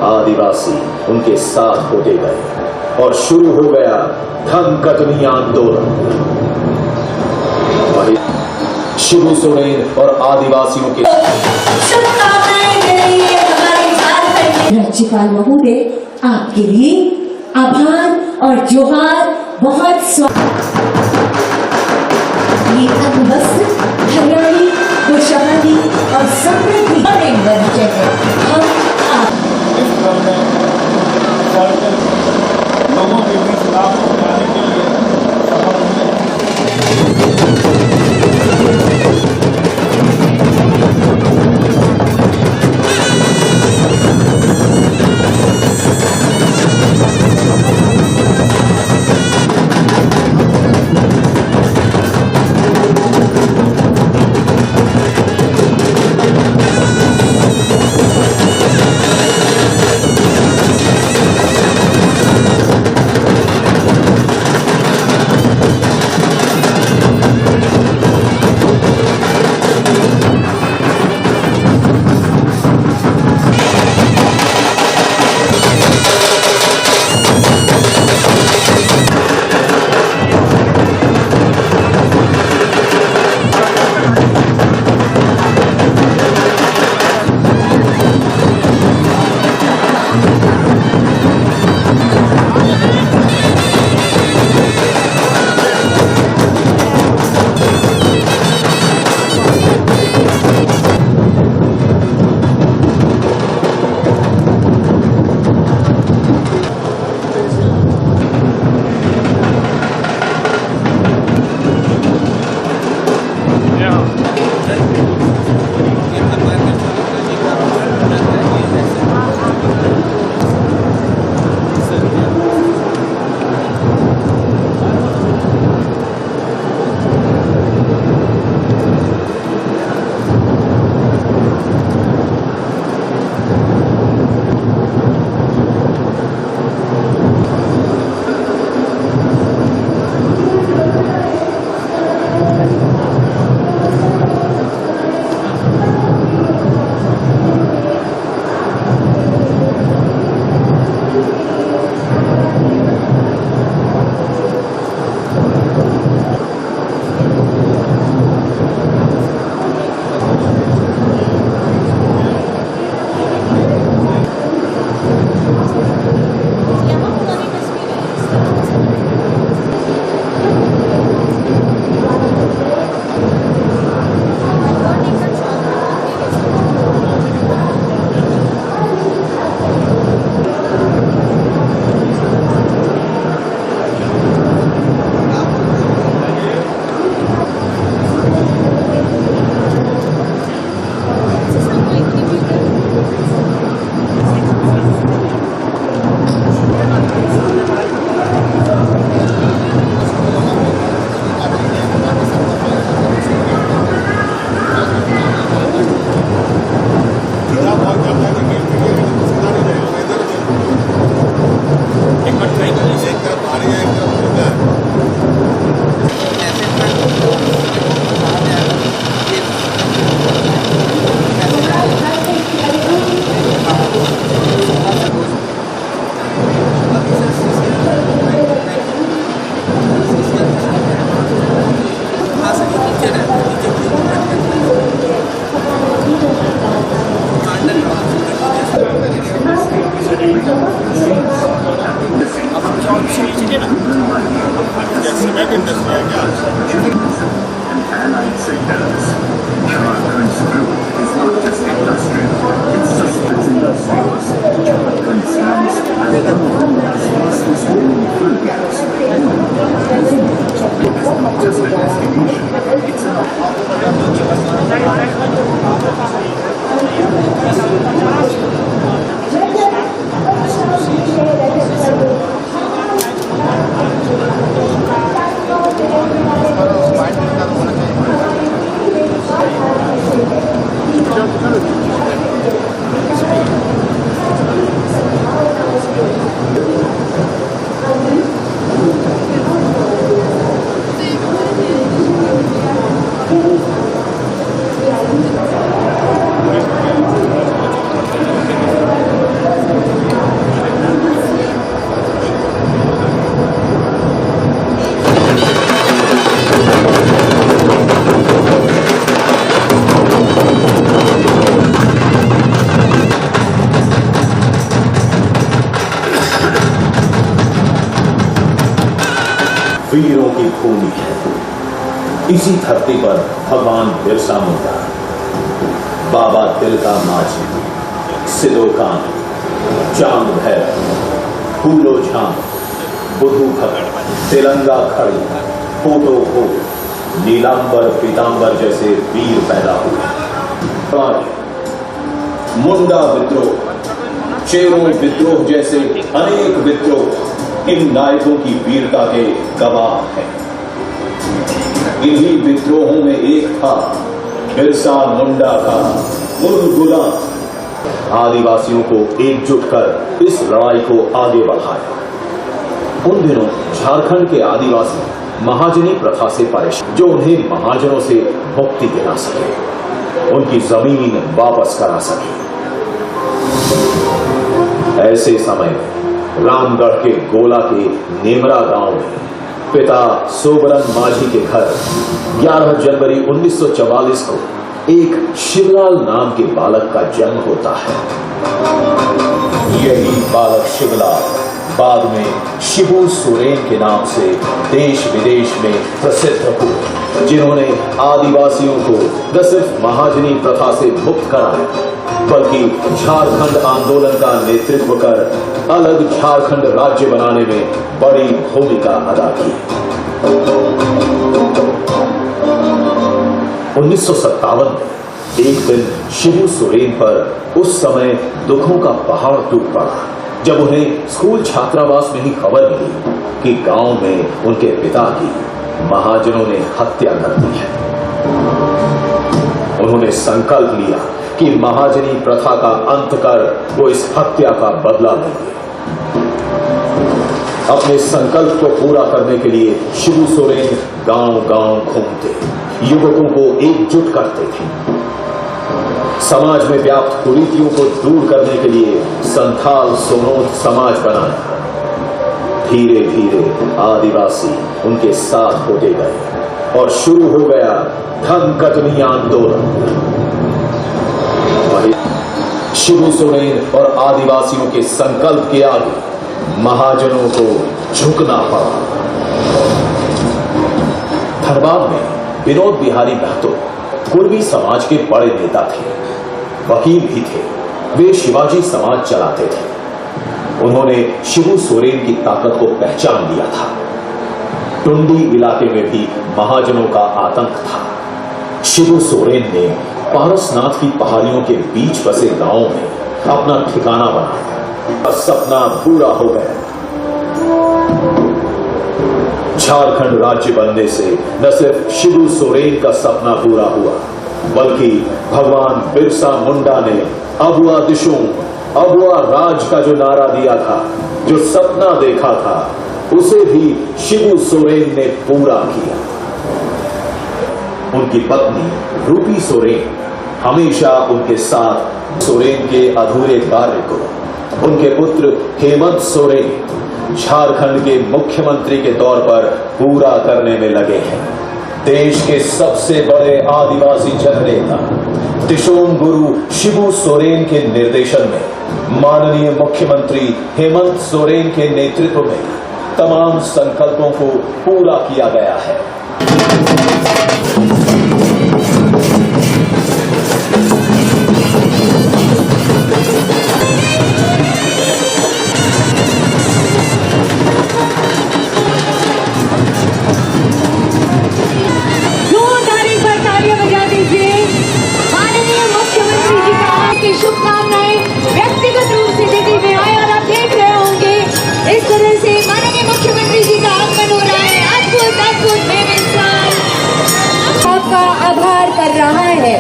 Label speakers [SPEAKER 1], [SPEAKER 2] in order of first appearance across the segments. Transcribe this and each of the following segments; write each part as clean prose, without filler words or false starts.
[SPEAKER 1] आदिवासी उनके साथ होते गए और शुरू हो गया धन कतनी आंदोलन। शिबू सोरेन और आदिवासियों के
[SPEAKER 2] राज्यपाल महोदय, आपके लिए आभार और जोहार। बहुत ये वस्त्र हरियाणी, खुशहाली और समृद्धि बड़े परिचय है। हम
[SPEAKER 3] लोगों के बीच लाभ पहुंचाने के लिए
[SPEAKER 1] भूमि है। इसी धरती पर भगवान बिरसा मुंडा, बाबा तिलका मांझी, सिदो कान्हू, चांद भैरव, फूलो झांग, बुधू भगत, तिलंगा खड़ी, पोटो हो, नीलांबर पीतांबर जैसे वीर पैदा हुए। मुंडा विद्रोह, चेरो विद्रोह जैसे अनेक विद्रोह इन नायकों की वीरता के गवाह हैं। इन्हीं विद्रोहों में एक था बिरसा मुंडा का उलगुलान। आदिवासियों को एकजुट कर इस लड़ाई को आगे बढ़ाया। उन दिनों झारखंड के आदिवासी महाजनी प्रथा से परेशान, जो उन्हें महाजनों से मुक्ति दिला सके, उनकी जमीन वापस करा सके। ऐसे समय में रामगढ़ के गोला के नेमरा गांव में पिता सोबरन माझी के घर 11 जनवरी 1944 को एक शिवलाल नाम के बालक का जन्म होता है। यही बालक शिवलाल बाद में शिबू सोरेन के नाम से देश विदेश में प्रसिद्ध हुए, जिन्होंने आदिवासियों को न सिर्फ महाजनी प्रथा से मुक्त कराया, बल्कि झारखंड आंदोलन का नेतृत्व कर अलग झारखंड राज्य बनाने में बड़ी भूमिका अदा की। 1957 में एक दिन शिबू सोरेन पर उस समय दुखों का पहाड़ टूट पड़ा, जब उन्हें स्कूल छात्रावास में ही खबर मिली कि गांव में उनके पिता की महाजनों ने हत्या कर दी है। उन्होंने संकल्प लिया कि महाजनी प्रथा का अंत कर वो इस हत्या का बदला लेंगे। अपने संकल्प को पूरा करने के लिए शिबू सोरेन गांव-गांव घूमते, युवकों को एकजुट करते थे। समाज में व्याप्त कुरीतियों को दूर करने के लिए संथाल सोनोत समाज बनाया। धीरे धीरे आदिवासी उनके साथ होते गए और शुरू हो गया धन कतनी आंदोलन। शिबू सोरेन और आदिवासियों के संकल्प के आगे महाजनों को झुकना पड़ा। धनबाद में विनोद बिहारी महतो कुर्मी समाज के बड़े नेता थे, वकील भी थे। वे शिवाजी समाज चलाते थे। उन्होंने शिबू सोरेन की ताकत को पहचान लिया था। टुंडी इलाके में भी महाजनों का आतंक था। शिबू सोरेन ने पारसनाथ की पहाड़ियों के बीच बसे गांवों में अपना ठिकाना बनाया। सपना पूरा हो गया। झारखंड राज्य बनने से न सिर्फ शिबू सोरेन का सपना पूरा हुआ, बल्कि भगवान बिरसा मुंडा ने अबुआ दिशों, अबुआ राज का जो नारा दिया था, जो सपना देखा था, उसे भी शिबू सोरेन ने पूरा किया। उनकी पत्नी रूपी सोरेन हमेशा उनके साथ सोरेन के अधूरे कार्य को उनके पुत्र हेमंत सोरेन झारखंड के मुख्यमंत्री के तौर पर पूरा करने में लगे हैं। देश के सबसे बड़े आदिवासी जननेता दिशोम गुरु शिबू सोरेन के निर्देशन में माननीय मुख्यमंत्री हेमंत सोरेन के नेतृत्व में तमाम संकल्पों को पूरा किया गया है।
[SPEAKER 2] शुभकामनाएं व्यक्तिगत रूप से देते हुए आए और आप देख रहे होंगे इस तरह से माननीय मुख्यमंत्री जी का आगमन हो रहा है। अद्भुत अद्भुत बेमिसाल आपका आभार कर रहा है।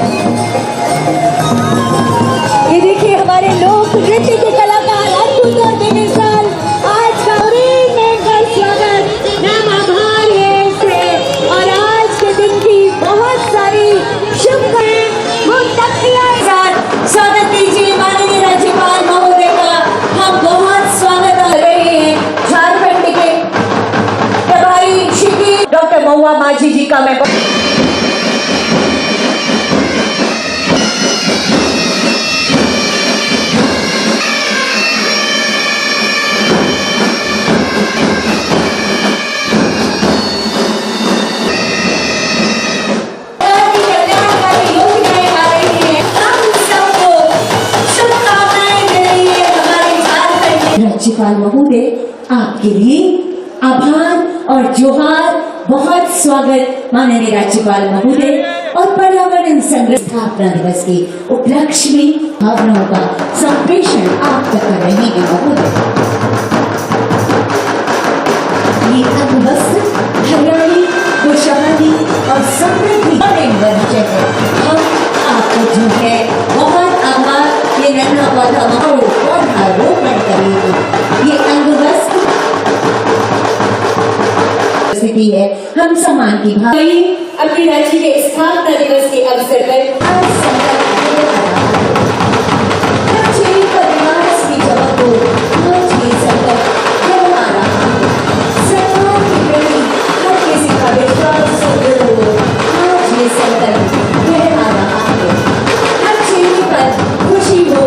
[SPEAKER 2] ये देखिए हमारे लोक नृत्य के कलाकार अद्भुत और बेमिसाल आज का स्वागत, नाम आभार है इससे। और आज के दिन की बहुत सारी शुभकामनाएं स्वागत कीजिए माननीय राज्यपाल महोदय का। हम बहुत स्वागत कर रहे हैं झारखंड के प्रभारी श्री डॉक्टर महुआ माझी जी का। मैं राज्यपाल महोदय, आपके लिए आभार और जोहार। बहुत स्वागत माननीय राज्यपाल महोदय। और पर्यावरण संरक्षण स्थापना दिवस के उपलक्ष्य में भावनाओं का संप्रेषण आप तक कर रहे हैं महोदय। ये अंगवस्त्र हरियाणी, खुशहाली और समृद्धि वर्ष है। हम आपको जो है बहुत आभार। ये नन्हा पौधा पौधारोपण करेंगे। ये अंगवस्त्र स्थिति है। हम सम्मान की भाई अपने राज्य के स्थापना दिवस के अवसर पर आज संकल्प ले रहा है। बच्चे परिवार की जगह को आज ये संकल्प करवा रहा है। सरकार के प्रति हर किसी का विश्वास सुदृढ़ हो, आज ये संकल्प लहरा रहा है। हर चेहरे पर खुशी हो,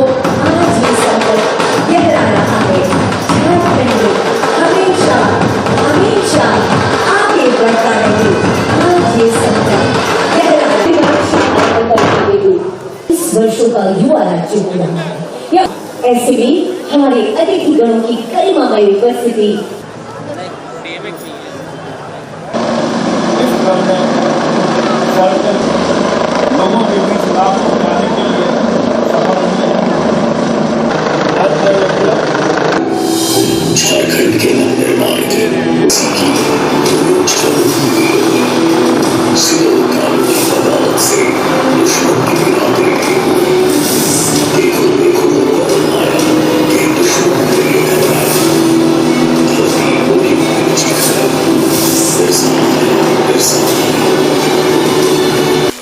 [SPEAKER 2] आज ये संकल्प लहरा रहा है। झारखंड हमेशा हमेशा आगे बढ़ता रहे, आज ये संकल्प लहरा वर्षों का युवा राज्य हो रहा है। ऐसे में हमारे अतिथि गणों की गरिमामय उपस्थिति
[SPEAKER 3] इस क्रम में चलकर लोगों के बीच लाभ पहुंचाने के लिए सफल हुए
[SPEAKER 4] झारखंड के नवनिर्माण की बगावत से दुश्मन की गिरावट देखो देखो बनाया कि दुश्मन के लिए घबराया धरती होगी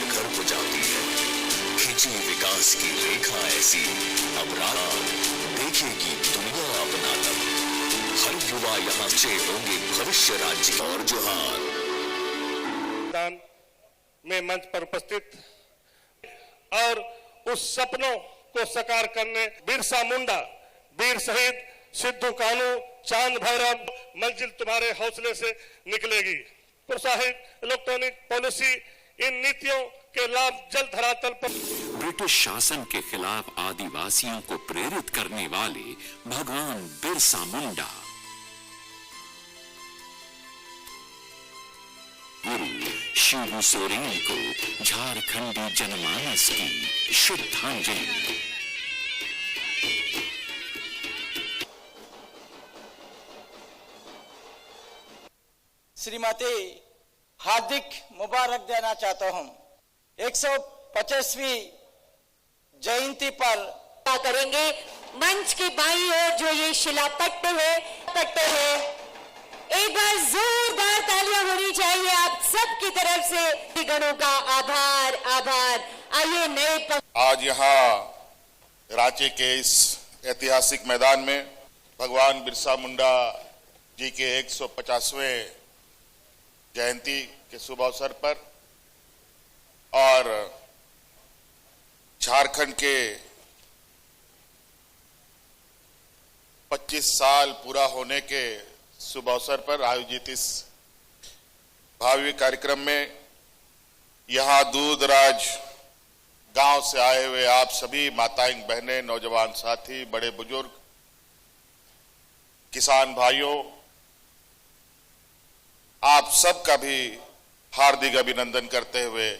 [SPEAKER 4] घर को जाती है खींची विकास की रेखा ऐसी अब राना देखेगी दुनिया अपना तब हर युवा यहाँ से होंगे भविष्य राज्य और जोहार
[SPEAKER 5] में मंच पर उपस्थित और उस सपनों को साकार करने बिरसा मुंडा, वीर शहीद सिद्धू कानू, चांद भैरव मंजिल तुम्हारे हौसले से निकलेगी। प्रोत्साहित इलेक्ट्रॉनिक पॉलिसी इन नीतियों के लाभ जल्द धरातल पर।
[SPEAKER 4] ब्रिटिश शासन के खिलाफ आदिवासियों को प्रेरित करने वाले भगवान बिरसा मुंडा, गुरु शिबू सोरेन को झारखंडी जनमानस की श्रद्धांजलि।
[SPEAKER 6] श्रीमती हार्दिक मुबारक देना चाहता हूं। 150वीं जयंती पर
[SPEAKER 2] करेंगे। मंच की बाई ओर जो ये शिलापट्ट है, एक बार जोरदार तालियां होनी चाहिए आप सबकी तरफ से। गणों का आभार आभार। आइए नए
[SPEAKER 7] आज यहाँ रांची के इस ऐतिहासिक मैदान में भगवान बिरसा मुंडा जी के 150वें जयंती के शुभ अवसर पर और झारखंड के 25 साल पूरा होने के शुभ अवसर पर आयोजित इस भव्य कार्यक्रम में यहाँ दूर दराज गांव से आए हुए आप सभी माताएं, बहनें, नौजवान साथी, बड़े बुजुर्ग, किसान भाइयों, आप सबका भी हार्दिक अभिनंदन करते हुए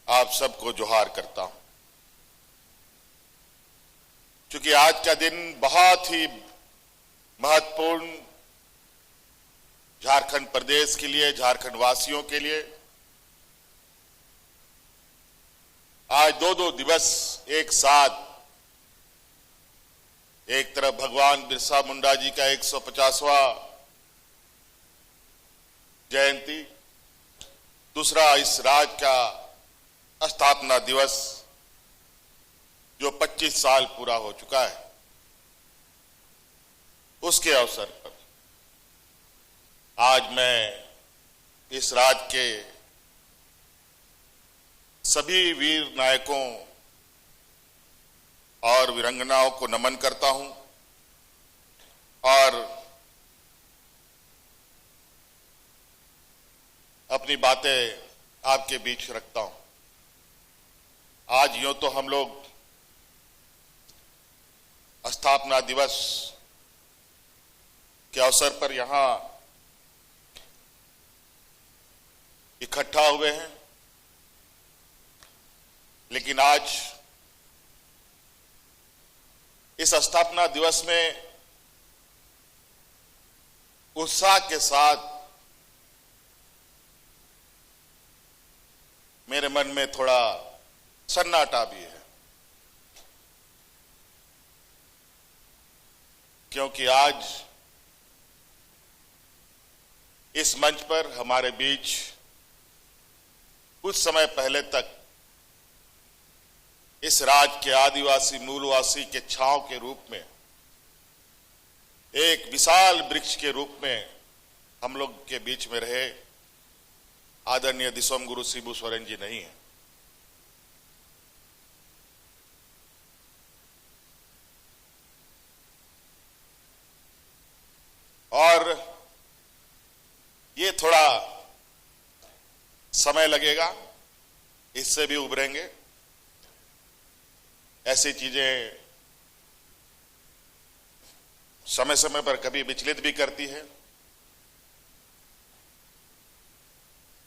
[SPEAKER 7] आप सबको जोहार करता हूं। क्योंकि आज का दिन बहुत ही महत्वपूर्ण झारखंड प्रदेश के लिए, झारखंड वासियों के लिए। आज दो दिवस एक साथ, एक तरफ भगवान बिरसा मुंडा जी का 150वां जयंती, दूसरा इस राज्य का स्थापना दिवस जो 25 साल पूरा हो चुका है, उसके अवसर पर आज मैं इस राज्य के सभी वीर नायकों और वीरांगनाओं को नमन करता हूं और अपनी बातें आपके बीच रखता हूं। आज यूं तो हम लोग स्थापना दिवस के अवसर पर यहां इकट्ठा हुए हैं, लेकिन आज इस स्थापना दिवस में उत्साह के साथ मेरे मन में थोड़ा सन्नाटा भी है, क्योंकि आज इस मंच पर हमारे बीच कुछ समय पहले तक इस राज्य के आदिवासी मूलवासी के छांव के रूप में, एक विशाल वृक्ष के रूप में हम लोग के बीच में रहे आदरणीय दिसोम गुरु शिबू सोरेन जी नहीं है। और ये थोड़ा समय लगेगा, इससे भी उभरेंगे। ऐसी चीजें समय समय पर कभी विचलित भी करती है,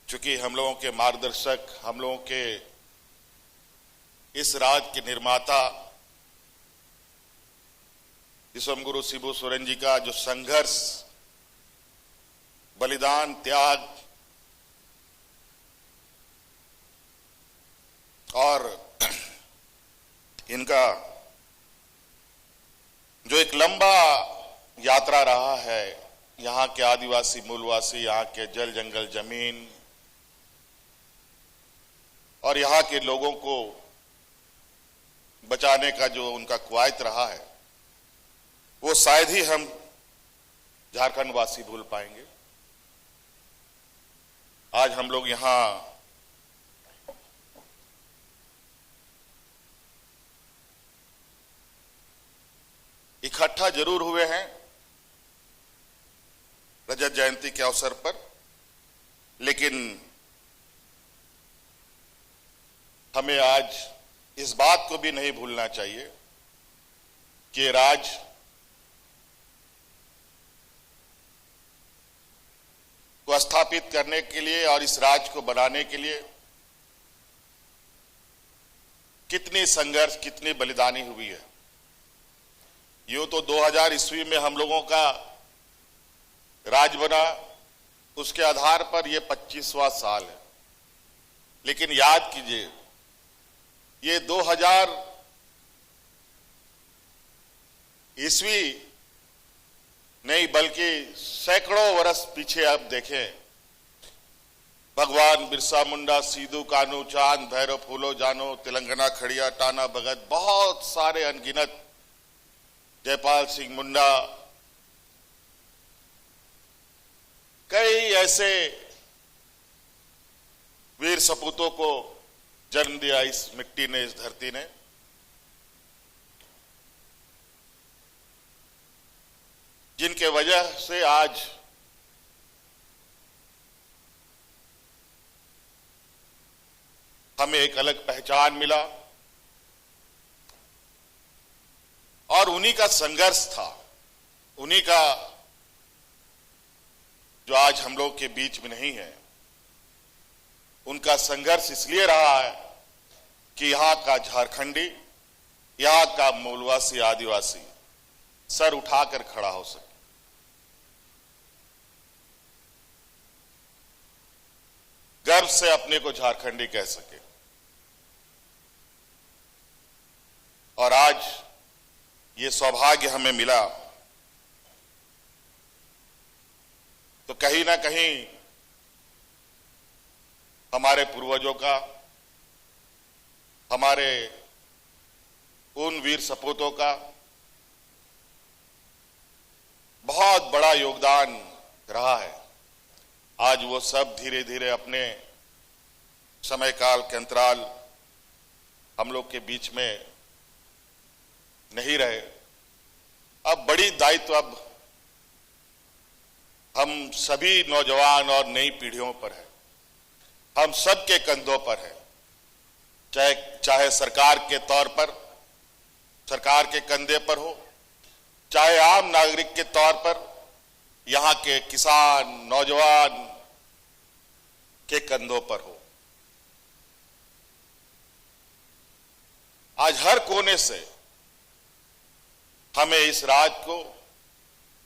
[SPEAKER 7] क्योंकि हम लोगों के मार्गदर्शक, हम लोगों के इस राज्य के निर्माता दिसोम गुरु शिबू सोरेन जी का जो संघर्ष, बलिदान, त्याग और इनका जो एक लंबा यात्रा रहा है, यहाँ के आदिवासी मूलवासी, यहाँ के जल जंगल जमीन और यहाँ के लोगों को बचाने का जो उनका कवायद रहा है, वो शायद ही हम झारखंड वासी भूल पाएंगे। आज हम लोग यहाँ इकट्ठा जरूर हुए हैं रजत जयंती के अवसर पर, लेकिन हमें आज इस बात को भी नहीं भूलना चाहिए कि राज्य को स्थापित करने के लिए और इस राज्य को बनाने के लिए कितनी संघर्ष, कितनी बलिदानी हुई है। यूं तो 2000 ईस्वी में हम लोगों का राज बना, उसके आधार पर यह 25वां साल है, लेकिन याद कीजिए ये 2000 ईस्वी नहीं बल्कि सैकड़ों वर्ष पीछे अब देखें, भगवान बिरसा मुंडा, सिद्धू कानू, चांद भैरव, फूलो जानो, तेलंगाना खड़िया, टाना भगत, बहुत सारे अनगिनत, जयपाल सिंह मुंडा, कई ऐसे वीर सपूतों को जन्म दिया इस मिट्टी ने, इस धरती ने, जिनके वजह से आज हमें एक अलग पहचान मिला और उन्हीं का संघर्ष था, उन्हीं का जो आज हम लोग के बीच में नहीं है, उनका संघर्ष इसलिए रहा है कि यहां का झारखंडी, यहां का मूलवासी आदिवासी सर उठाकर खड़ा हो सके। गर्व से अपने को झारखंडी कह सके। और आज ये सौभाग्य हमें मिला तो कहीं ना कहीं हमारे पूर्वजों का, हमारे उन वीर सपूतों का बहुत बड़ा योगदान रहा है। आज वो सब धीरे धीरे अपने समय काल के अंतराल हम लोग के बीच में नहीं रहे। अब बड़ी दायित्व अब हम सभी नौजवान और नई पीढ़ियों पर है, हम सबके कंधों पर है, चाहे सरकार के तौर पर, सरकार के कंधे पर हो, चाहे आम नागरिक के तौर पर, यहां के किसान, नौजवान के कंधों पर हो। आज हर कोने से हमें इस राज्य को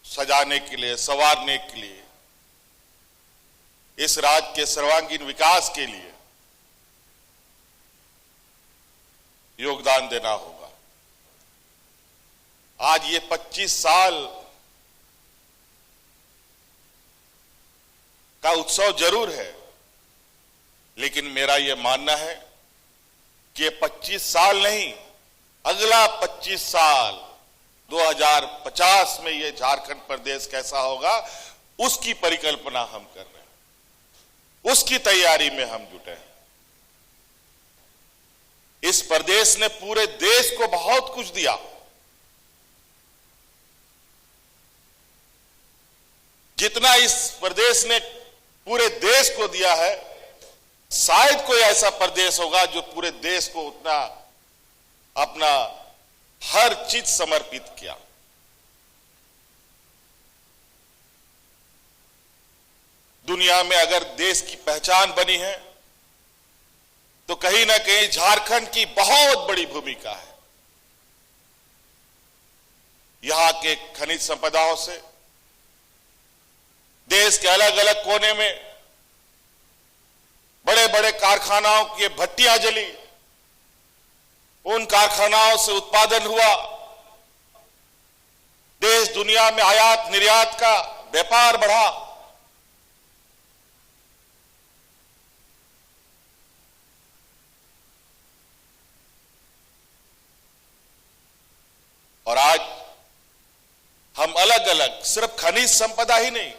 [SPEAKER 7] सजाने के लिए, संवारने के लिए, इस राज्य के सर्वांगीण विकास के लिए योगदान देना होगा। आज ये 25 साल का उत्सव जरूर है, लेकिन मेरा यह मानना है कि ये 25 साल नहीं, अगला 25 साल 2050 में ये झारखंड प्रदेश कैसा होगा, उसकी परिकल्पना हम कर रहे हैं, उसकी तैयारी में हम जुटे हैं। इस प्रदेश ने पूरे देश को बहुत कुछ दिया। जितना इस प्रदेश ने पूरे देश को दिया है, शायद कोई ऐसा प्रदेश होगा जो पूरे देश को उतना अपना हर चीज समर्पित किया। दुनिया में अगर देश की पहचान बनी है तो कहीं ना कहीं झारखंड की बहुत बड़ी भूमिका है। यहां के खनिज संपदाओं से देश के अलग अलग कोने में बड़े बड़े कारखानाओं की भट्टियां जली, उन कारखानाओं से उत्पादन हुआ, देश दुनिया में आयात निर्यात का व्यापार बढ़ा। और आज हम अलग अलग सिर्फ खनिज संपदा ही नहीं,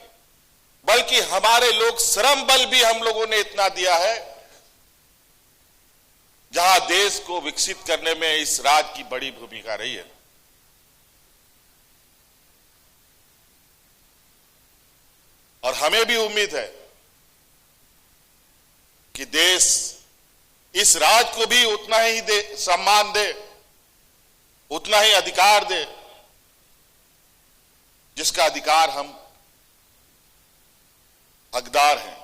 [SPEAKER 7] बल्कि हमारे लोग श्रम बल भी हम लोगों ने इतना दिया है, जहां देश को विकसित करने में इस राज्य की बड़ी भूमिका रही है। और हमें भी उम्मीद है कि देश इस राज्य को भी उतना ही सम्मान दे, उतना ही अधिकार दे, जिसका अधिकार हम हकदार हैं।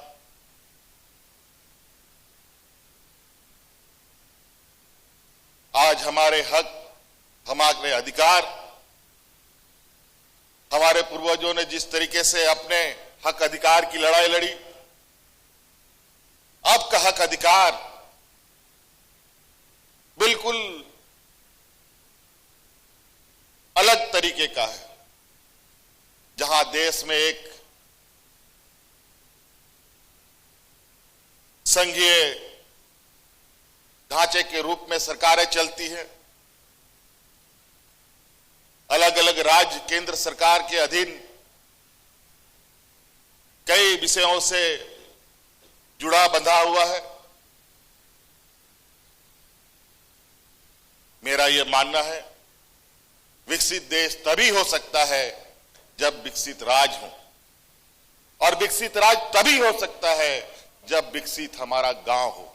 [SPEAKER 7] आज हमारे हक, हमारे अधिकार, हमारे पूर्वजों ने जिस तरीके से अपने हक अधिकार की लड़ाई लड़ी, अब का हक अधिकार बिल्कुल अलग तरीके का है, जहां देश में एक संघीय ढांचे के रूप में सरकारें चलती हैं। अलग अलग राज्य केंद्र सरकार के अधीन कई विषयों से जुड़ा बंधा हुआ है। मेरा यह मानना है, विकसित देश तभी हो सकता है जब विकसित राज्य हो, और विकसित राज्य तभी हो सकता है जब विकसित हमारा गांव हो।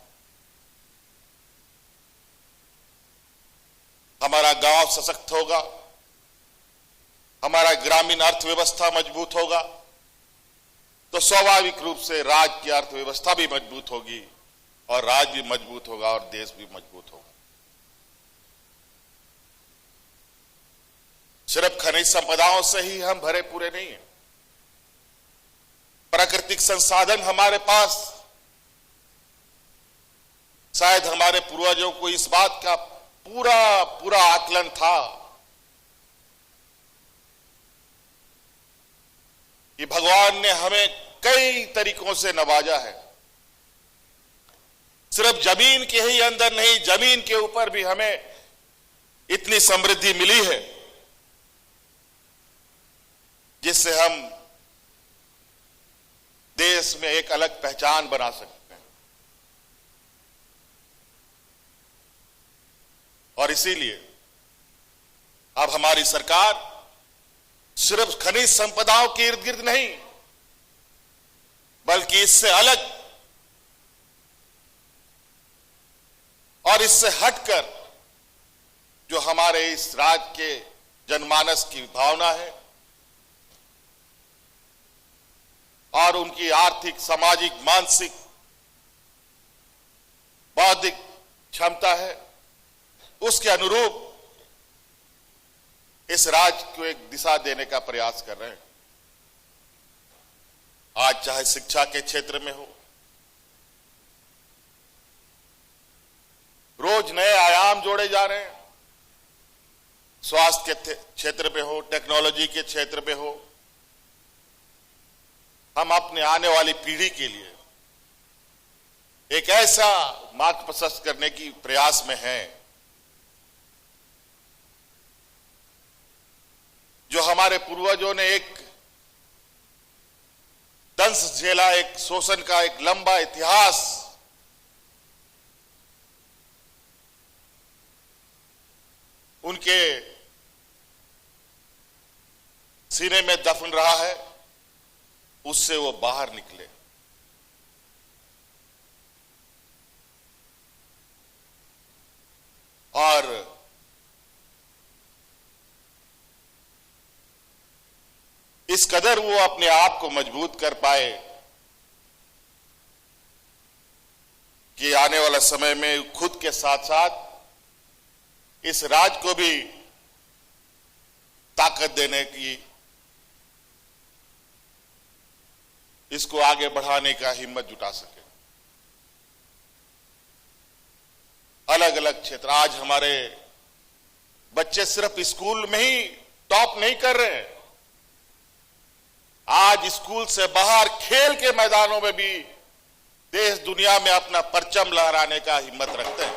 [SPEAKER 7] हमारा गांव सशक्त होगा, हमारा ग्रामीण अर्थव्यवस्था मजबूत होगा, तो स्वाभाविक रूप से राज्य की अर्थव्यवस्था भी मजबूत होगी, और राज्य भी मजबूत होगा, और देश भी मजबूत होगा। सिर्फ खनिज संपदाओं से ही हम भरे पूरे नहीं हैं। प्राकृतिक संसाधन हमारे पास, शायद हमारे पूर्वजों को इस बात का पूरा आकलन था कि भगवान ने हमें कई तरीकों से नवाजा है। सिर्फ जमीन के ही अंदर नहीं, जमीन के ऊपर भी हमें इतनी समृद्धि मिली है, जिससे हम देश में एक अलग पहचान बना सकते हैं। और इसीलिए अब हमारी सरकार सिर्फ खनिज संपदाओं के इर्द गिर्द नहीं, बल्कि इससे अलग और इससे हटकर जो हमारे इस राज्य के जनमानस की भावना है, और उनकी आर्थिक, सामाजिक, मानसिक, बौद्धिक क्षमता है, उसके अनुरूप इस राज्य को एक दिशा देने का प्रयास कर रहे हैं। आज चाहे शिक्षा के क्षेत्र में हो, रोज नए आयाम जोड़े जा रहे हैं, स्वास्थ्य के क्षेत्र में हो, टेक्नोलॉजी के क्षेत्र में हो, हम अपने आने वाली पीढ़ी के लिए एक ऐसा मार्ग प्रशस्त करने की प्रयास में हैं जो हमारे पूर्वजों ने एक दंश झेला, एक शोषण का एक लंबा इतिहास उनके सीने में दफन रहा है, उससे वो बाहर निकले। और इस कदर वो अपने आप को मजबूत कर पाए कि आने वाला समय में खुद के साथ साथ इस राज्य को भी ताकत देने की, इसको आगे बढ़ाने का हिम्मत जुटा सके। अलग अलग क्षेत्र, आज हमारे बच्चे सिर्फ स्कूल में ही टॉप नहीं कर रहे हैं, आज स्कूल से बाहर खेल के मैदानों में भी देश दुनिया में अपना परचम लहराने का हिम्मत रखते हैं।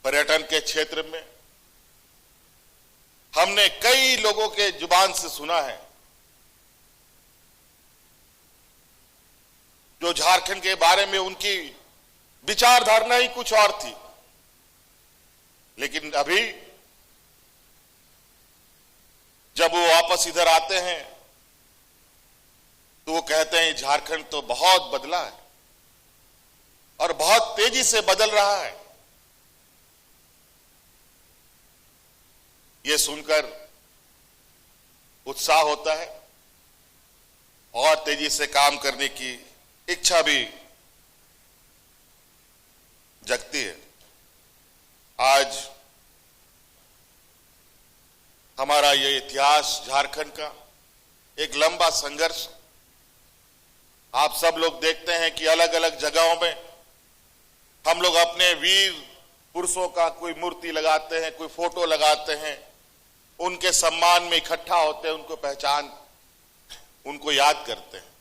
[SPEAKER 7] पर्यटन के क्षेत्र में हमने कई लोगों के जुबान से सुना है जो झारखंड के बारे में उनकी विचारधारणा ही कुछ और थी, लेकिन अभी जब वो वापस इधर आते हैं तो वो कहते हैं झारखंड तो बहुत बदला है और बहुत तेजी से बदल रहा है। ये सुनकर उत्साह होता है और तेजी से काम करने की इच्छा भी जगती है। आज हमारा ये इतिहास झारखंड का एक लंबा संघर्ष, आप सब लोग देखते हैं कि अलग अलग जगहों में हम लोग अपने वीर पुरुषों का कोई मूर्ति लगाते हैं, कोई फोटो लगाते हैं, उनके सम्मान में इकट्ठा होते हैं, उनको पहचान, उनको याद करते हैं।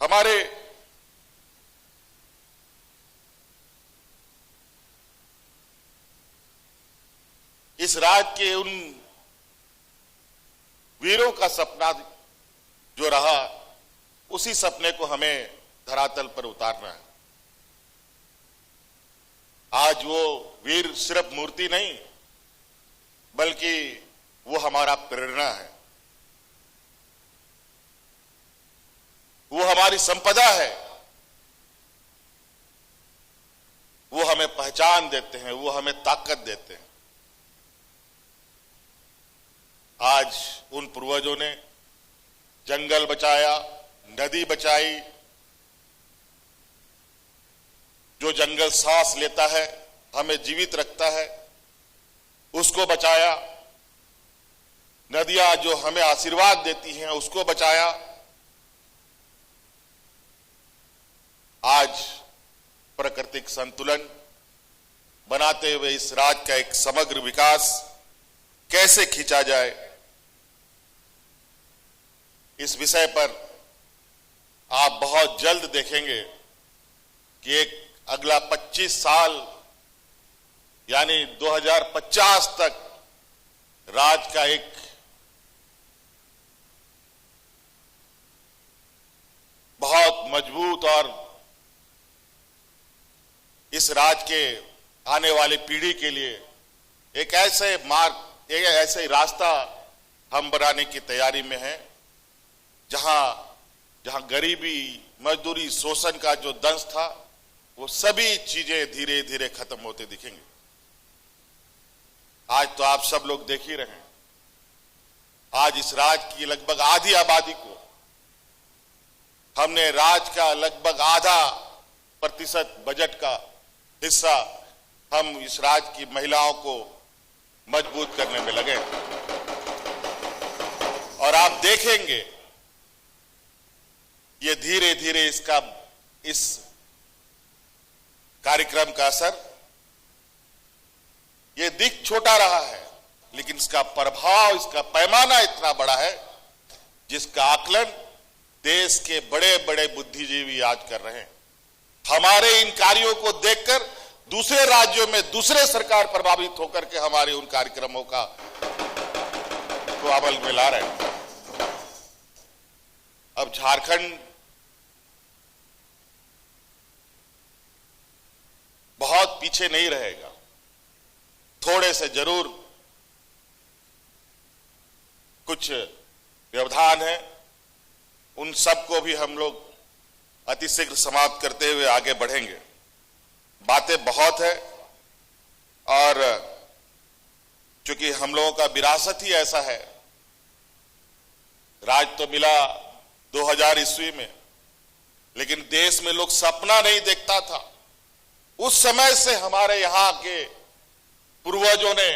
[SPEAKER 7] हमारे इस राज्य के उन वीरों का सपना जो रहा, उसी सपने को हमें धरातल पर उतारना है। आज वो वीर सिर्फ मूर्ति नहीं, बल्कि वो हमारा प्रेरणा है, वो हमारी संपदा है, वो हमें पहचान देते हैं, वो हमें ताकत देते हैं। आज उन पूर्वजों ने जंगल बचाया, नदी बचाई, जो जंगल सांस लेता है, हमें जीवित रखता है, उसको बचाया, नदियां जो हमें आशीर्वाद देती हैं उसको बचाया। आज प्राकृतिक संतुलन बनाते हुए इस राज्य का एक समग्र विकास कैसे खींचा जाए, इस विषय पर आप बहुत जल्द देखेंगे कि एक अगला 25 साल यानी 2050 तक राज्य का एक बहुत मजबूत और इस राज्य के आने वाली पीढ़ी के लिए एक ऐसे मार्ग, एक ऐसे रास्ता हम बनाने की तैयारी में हैं, जहां गरीबी, मजदूरी, शोषण का जो दंश था, वो सभी चीजें धीरे धीरे खत्म होते दिखेंगे। आज तो आप सब लोग देख ही रहे हैं, आज इस राज्य की लगभग आधी आबादी को हमने राज्य का लगभग आधा प्रतिशत बजट का हिस्सा हम इस राज्य की महिलाओं को मजबूत करने में लगे। और आप देखेंगे ये धीरे धीरे इस कार्यक्रम का असर, ये दिख छोटा रहा है, लेकिन इसका प्रभाव, इसका पैमाना इतना बड़ा है जिसका आकलन देश के बड़े बड़े बुद्धिजीवी आज कर रहे हैं। हमारे इन कार्यों को देखकर दूसरे राज्यों में दूसरे सरकार प्रभावित होकर के हमारे उन कार्यक्रमों को अमल में ला रहे हैं। अब झारखंड बहुत पीछे नहीं रहेगा, थोड़े से जरूर कुछ व्यवधान है, उन सबको भी हम लोग अतिशीघ्र समाप्त करते हुए आगे बढ़ेंगे। बातें बहुत है और चूंकि हम लोगों का विरासत ही ऐसा है, राज तो मिला 2000 ईस्वी में, लेकिन देश में लोग सपना नहीं देखता था। उस समय से हमारे यहां के पूर्वजों ने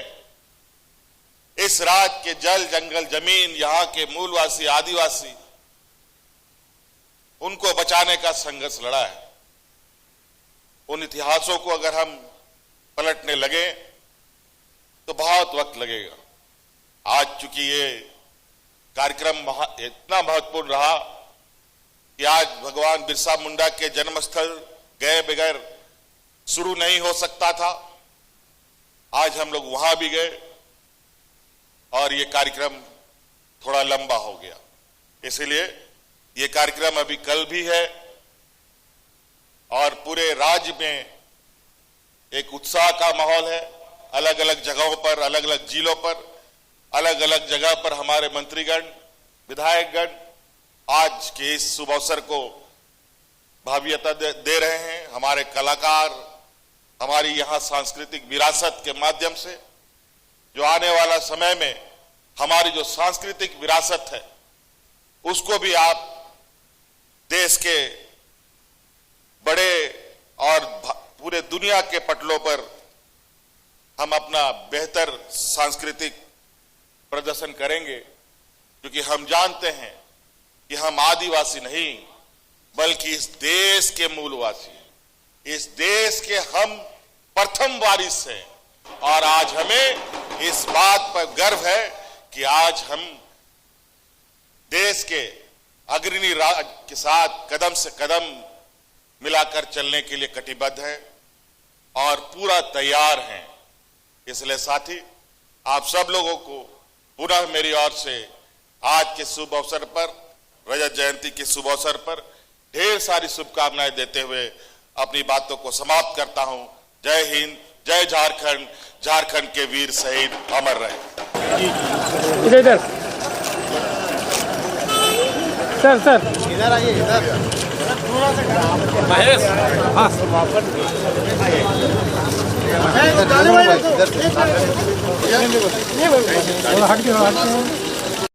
[SPEAKER 7] इस राज्य के जल जंगल जमीन, यहां के मूलवासी आदिवासी, उनको बचाने का संघर्ष लड़ा है। उन इतिहासों को अगर हम पलटने लगे तो बहुत वक्त लगेगा। आज चूंकि ये कार्यक्रम इतना महत्वपूर्ण रहा कि आज भगवान बिरसा मुंडा के जन्मस्थल गए बगैर शुरू नहीं हो सकता था। आज हम लोग वहां भी गए और ये कार्यक्रम थोड़ा लंबा हो गया, इसलिए ये कार्यक्रम अभी कल भी है और पूरे राज्य में एक उत्साह का माहौल है। अलग अलग जगहों पर, अलग अलग जिलों पर, अलग अलग जगह पर हमारे मंत्रीगण, विधायकगण आज के इस शुभ अवसर को भाव्यता दे रहे हैं। हमारे कलाकार हमारी यहां सांस्कृतिक विरासत के माध्यम से जो आने वाला समय में हमारी जो सांस्कृतिक विरासत है उसको भी आप देश के बड़े और पूरे दुनिया के पटलों पर हम अपना बेहतर सांस्कृतिक प्रदर्शन करेंगे, क्योंकि हम जानते हैं कि हम आदिवासी नहीं बल्कि इस देश के मूलवासी, इस देश के हम प्रथम वारिस हैं। और आज हमें इस बात पर गर्व है कि आज हम देश के अग्रणी राज्य के साथ कदम से कदम मिलाकर चलने के लिए कटिबद्ध हैं और पूरा तैयार हैं। इसलिए साथी, आप सब लोगों को पुनः मेरी ओर से आज के शुभ अवसर पर, रजत जयंती के शुभ अवसर पर ढेर सारी शुभकामनाएं देते हुए अपनी बातों को समाप्त करता हूं। जय हिंद, जय झारखंड, झारखंड के वीर शहीद अमर रहे।
[SPEAKER 8] इधर सर इधर आइए, इधर महेश, हाँ